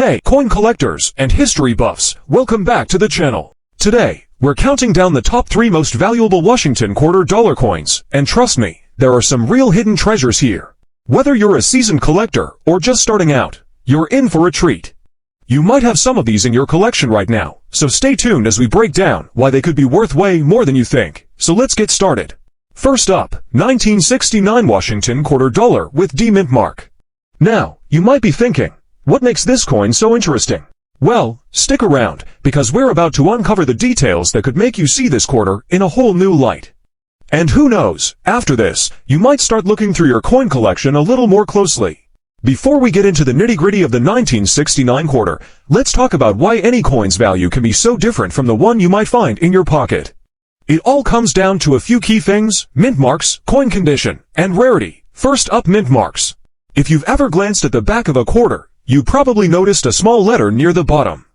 Hey, coin collectors and history buffs, welcome back to the channel. Today, we're counting down the top 3 most valuable Washington quarter dollar coins, and trust me, there are some real hidden treasures here. Whether you're a seasoned collector or just starting out, you're in for a treat. You might have some of these in your collection right now, so stay tuned as we break down why they could be worth way more than you think. So let's get started. First up, 1969 Washington quarter dollar with D mint mark. Now, you might be thinking, what makes this coin so interesting? Well, stick around, because we're about to uncover the details that could make you see this quarter in a whole new light. And who knows, after this, you might start looking through your coin collection a little more closely. Before we get into the nitty-gritty of the 1969 quarter, let's talk about why any coin's value can be so different from the one you might find in your pocket. It all comes down to a few key things: mint marks, coin condition, and rarity. First up, mint marks. If you've ever glanced at the back of a quarter, you probably noticed a small letter near the bottom.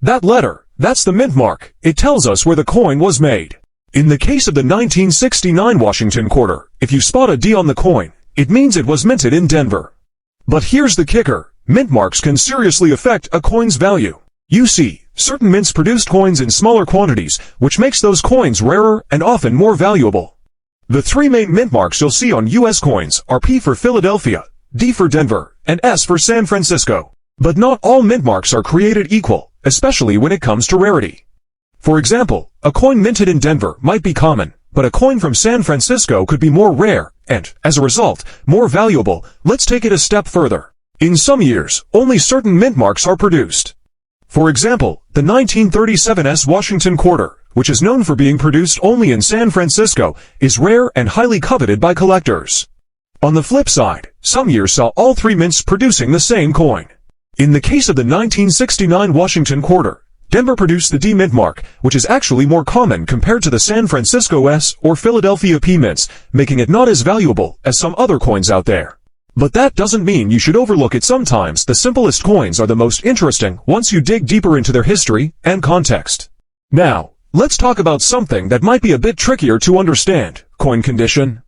That letter, that's the mint mark. It tells us where the coin was made. In the case of the 1969 Washington quarter, if you spot a D on the coin, it means it was minted in Denver. But here's the kicker: mint marks can seriously affect a coin's value. You see, certain mints produced coins in smaller quantities, which makes those coins rarer and often more valuable. The 3 main mint marks you'll see on U.S. coins are P for Philadelphia, D for Denver, and S for San Francisco. But not all mint marks are created equal, especially when it comes to rarity. For example, a coin minted in Denver might be common, but a coin from San Francisco could be more rare, and, as a result, more valuable. Let's take it a step further. In some years, only certain mint marks are produced. For example, the 1937 S Washington quarter, which is known for being produced only in San Francisco, is rare and highly coveted by collectors. On the flip side, some years saw all 3 mints producing the same coin. In the case of the 1969 Washington quarter, Denver produced the D mint mark, which is actually more common compared to the San Francisco S or Philadelphia P mints, making it not as valuable as some other coins out there. But that doesn't mean you should overlook it. Sometimes the simplest coins are the most interesting once you dig deeper into their history and context. Now, let's talk about something that might be a bit trickier to understand: coin condition.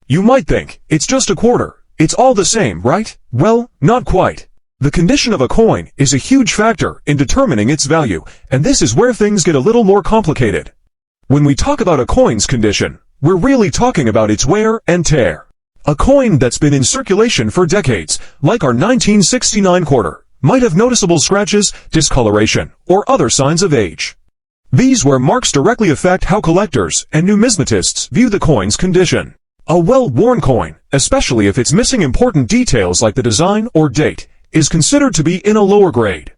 You might think, it's just a quarter, it's all the same, right? Well, not quite. The condition of a coin is a huge factor in determining its value, and this is where things get a little more complicated. When we talk about a coin's condition, we're really talking about its wear and tear. A coin that's been in circulation for decades, like our 1969 quarter, might have noticeable scratches, discoloration, or other signs of age. These wear marks directly affect how collectors and numismatists view the coin's condition. A well-worn coin, especially if it's missing important details like the design or date, is considered to be in a lower grade.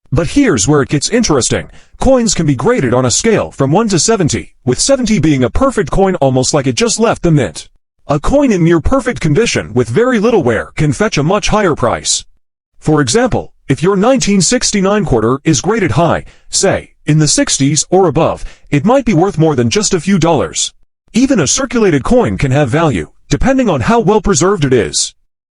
But here's where it gets interesting. Coins can be graded on a scale from 1 to 70, with 70 being a perfect coin, almost like it just left the mint. A coin in near perfect condition with very little wear can fetch a much higher price. For example, if your 1969 quarter is graded high, say, in the 60s or above, it might be worth more than just a few dollars. Even a circulated coin can have value, depending on how well preserved it is.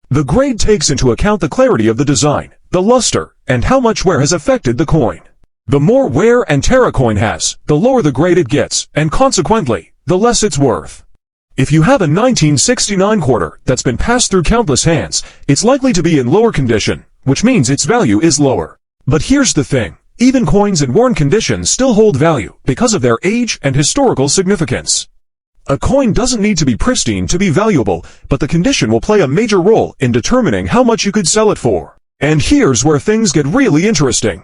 The grade takes into account the clarity of the design, the luster, and how much wear has affected the coin. The more wear and tear a coin has, the lower the grade it gets, and consequently, the less it's worth. If you have a 1969 quarter that's been passed through countless hands, it's likely to be in lower condition, which means its value is lower. But here's the thing: even coins in worn condition still hold value because of their age and historical significance. A coin doesn't need to be pristine to be valuable, but the condition will play a major role in determining how much you could sell it for. And here's where things get really interesting.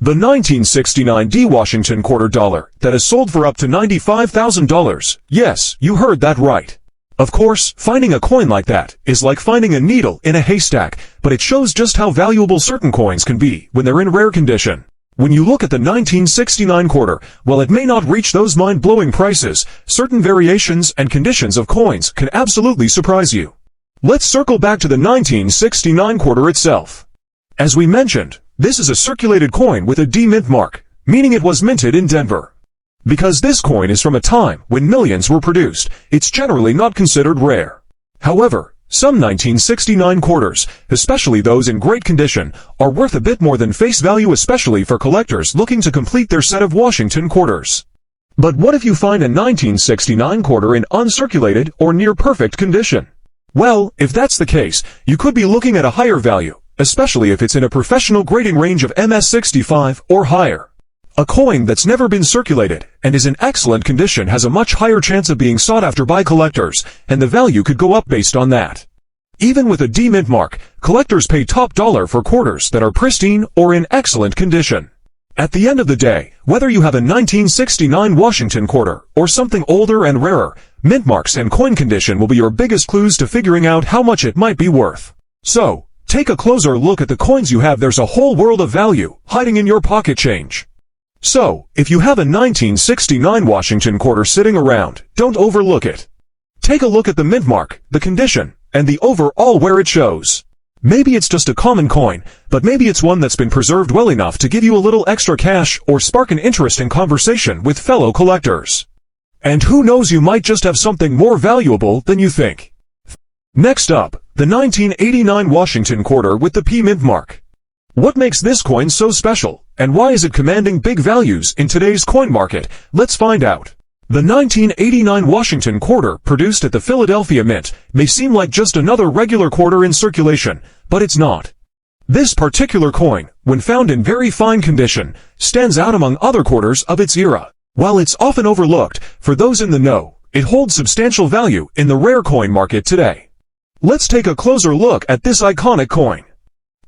The 1969 D Washington quarter dollar that is sold for up to $95,000. Yes, you heard that right. Of course, finding a coin like that is like finding a needle in a haystack, but it shows just how valuable certain coins can be when they're in rare condition. When you look at the 1969 quarter, while it may not reach those mind-blowing prices, certain variations and conditions of coins can absolutely surprise you. Let's circle back to the 1969 quarter itself. As we mentioned, this is a circulated coin with a D mint mark, meaning it was minted in Denver. Because this coin is from a time when millions were produced, it's generally not considered rare. However, some 1969 quarters, especially those in great condition, are worth a bit more than face value, especially for collectors looking to complete their set of Washington quarters. But what if you find a 1969 quarter in uncirculated or near perfect condition? Well, if that's the case, you could be looking at a higher value, especially if it's in a professional grading range of MS65 or higher. A coin that's never been circulated and is in excellent condition has a much higher chance of being sought after by collectors, and the value could go up based on that. Even with a D mint mark, collectors pay top dollar for quarters that are pristine or in excellent condition. At the end of the day, whether you have a 1969 Washington quarter or something older and rarer, mint marks and coin condition will be your biggest clues to figuring out how much it might be worth. So, take a closer look at the coins you have. There's a whole world of value hiding in your pocket change. So, if you have a 1969 Washington quarter sitting around, don't overlook it. Take a look at the mint mark, the condition, and the overall where it shows. Maybe it's just a common coin, but maybe it's one that's been preserved well enough to give you a little extra cash or spark an interesting conversation with fellow collectors. And who knows, you might just have something more valuable than you think. Next up, the 1989 Washington quarter with the P mint mark. What makes this coin so special, and why is it commanding big values in today's coin market? Let's find out. The 1989 Washington quarter, produced at the Philadelphia Mint, may seem like just another regular quarter in circulation, but it's not. This particular coin, when found in very fine condition, stands out among other quarters of its era. While it's often overlooked, for those in the know, it holds substantial value in the rare coin market today. Let's take a closer look at this iconic coin.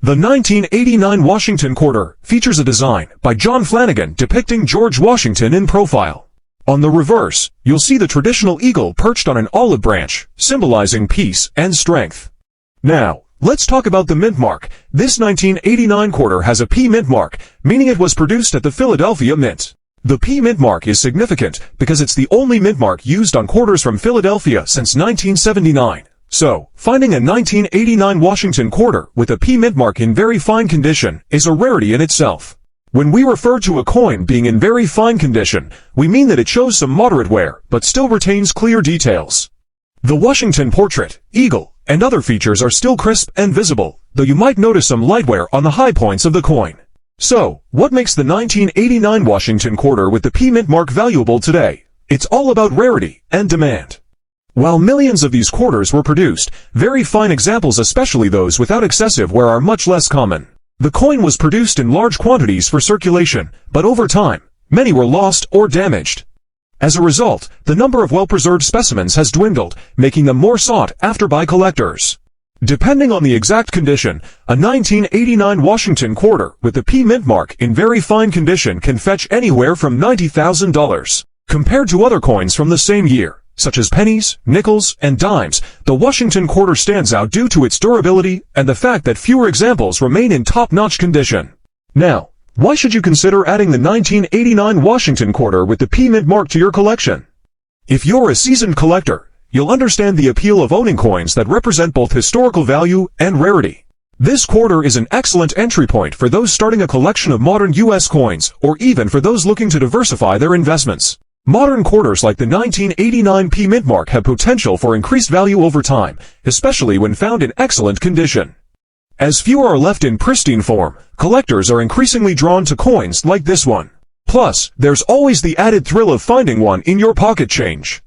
The 1989 Washington quarter features a design by John Flanagan depicting George Washington in profile. On the reverse, you'll see the traditional eagle perched on an olive branch, symbolizing peace and strength. Now, let's talk about the mint mark. This 1989 quarter has a P mint mark, meaning it was produced at the Philadelphia Mint. The P mint mark is significant because it's the only mint mark used on quarters from Philadelphia since 1979. So, finding a 1989 Washington quarter with a P mint mark in very fine condition is a rarity in itself. When we refer to a coin being in very fine condition, we mean that it shows some moderate wear, but still retains clear details. The Washington portrait, eagle, and other features are still crisp and visible, though you might notice some light wear on the high points of the coin. So, what makes the 1989 Washington quarter with the P mint mark valuable today? It's all about rarity and demand. While millions of these quarters were produced, very fine examples, especially those without excessive wear, are much less common. The coin was produced in large quantities for circulation, but over time, many were lost or damaged. As a result, the number of well-preserved specimens has dwindled, making them more sought after by collectors. Depending on the exact condition, a 1989 Washington quarter with the P mint mark in very fine condition can fetch anywhere from $90,000. Compared to other coins from the same year, such as pennies, nickels, and dimes, the Washington quarter stands out due to its durability and the fact that fewer examples remain in top-notch condition. Now, why should you consider adding the 1989 Washington quarter with the P mint mark to your collection? If you're a seasoned collector, you'll understand the appeal of owning coins that represent both historical value and rarity. This quarter is an excellent entry point for those starting a collection of modern U.S. coins, or even for those looking to diversify their investments. Modern quarters like the 1989 P mint mark have potential for increased value over time, especially when found in excellent condition. As fewer are left in pristine form, collectors are increasingly drawn to coins like this one. Plus, there's always the added thrill of finding one in your pocket change.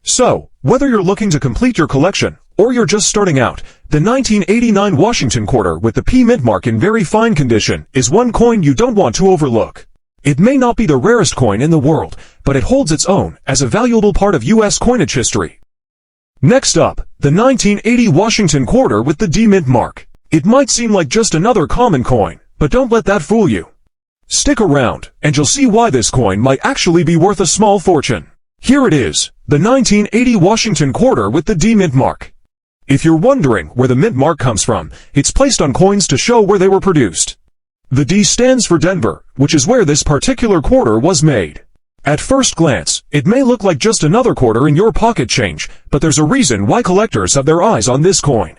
So, whether you're looking to complete your collection, or you're just starting out, the 1989 Washington quarter with the P mint mark in very fine condition is one coin you don't want to overlook. It may not be the rarest coin in the world, but it holds its own as a valuable part of U.S. coinage history. Next up, the 1980 Washington quarter with the D mint mark. It might seem like just another common coin, but don't let that fool you. Stick around, and you'll see why this coin might actually be worth a small fortune. Here it is, the 1980 Washington quarter with the D mint mark. If you're wondering where the mint mark comes from, it's placed on coins to show where they were produced. The D stands for Denver, which is where this particular quarter was made. At first glance, it may look like just another quarter in your pocket change, but there's a reason why collectors have their eyes on this coin.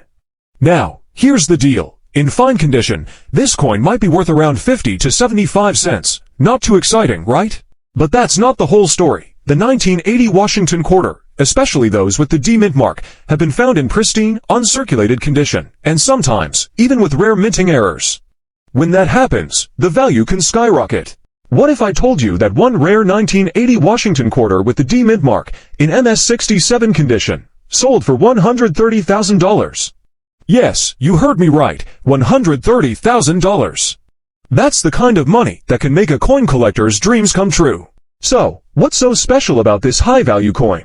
Now, here's the deal. In fine condition, this coin might be worth around 50 to 75 cents. Not too exciting, right? But that's not the whole story. The 1980 Washington quarter, especially those with the D mint mark, have been found in pristine, uncirculated condition, and sometimes, even with rare minting errors. When that happens, the value can skyrocket. What if I told you that one rare 1980 Washington quarter with the D mint mark, in MS67 condition, sold for $130,000? Yes, you heard me right, $130,000. That's the kind of money that can make a coin collector's dreams come true. So, what's so special about this high-value coin?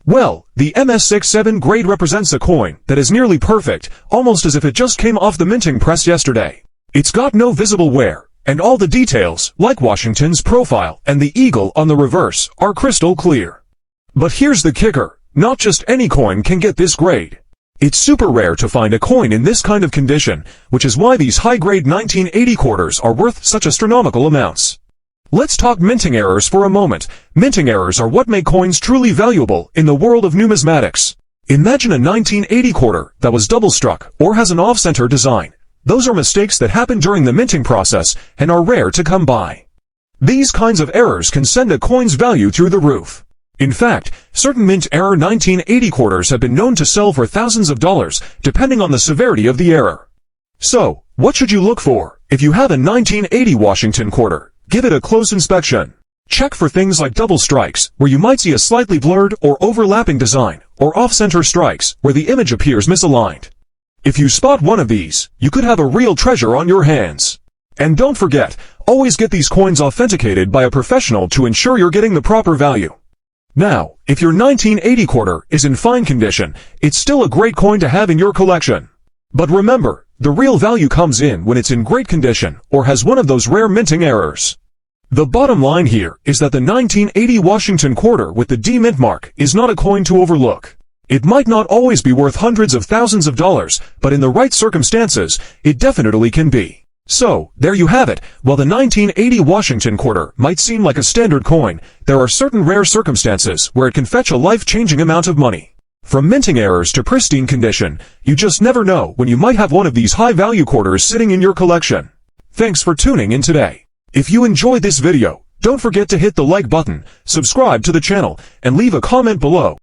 Well, the MS67 grade represents a coin that is nearly perfect, almost as if it just came off the minting press yesterday. It's got no visible wear, and all the details, like Washington's profile and the eagle on the reverse, are crystal clear. But here's the kicker, not just any coin can get this grade. It's super rare to find a coin in this kind of condition, which is why these high-grade 1980 quarters are worth such astronomical amounts. Let's talk minting errors for a moment. Minting errors are what make coins truly valuable in the world of numismatics. Imagine a 1980 quarter that was double-struck or has an off-center design. Those are mistakes that happen during the minting process and are rare to come by. These kinds of errors can send a coin's value through the roof. In fact, certain mint error 1980 quarters have been known to sell for thousands of dollars, depending on the severity of the error. So, what should you look for if you have a 1980 Washington quarter? Give it a close inspection. Check for things like double strikes, where you might see a slightly blurred or overlapping design, or off-center strikes, where the image appears misaligned. If you spot one of these, you could have a real treasure on your hands. And don't forget, always get these coins authenticated by a professional to ensure you're getting the proper value. Now, if your 1980 quarter is in fine condition, it's still a great coin to have in your collection. But remember, the real value comes in when it's in great condition or has one of those rare minting errors. The bottom line here is that the 1980 Washington quarter with the D mint mark is not a coin to overlook. It might not always be worth hundreds of thousands of dollars, but in the right circumstances, it definitely can be. So, there you have it. While the 1980 Washington quarter might seem like a standard coin, there are certain rare circumstances where it can fetch a life-changing amount of money. From minting errors to pristine condition, you just never know when you might have one of these high-value quarters sitting in your collection. Thanks for tuning in today. If you enjoyed this video, don't forget to hit the like button, subscribe to the channel, and leave a comment below.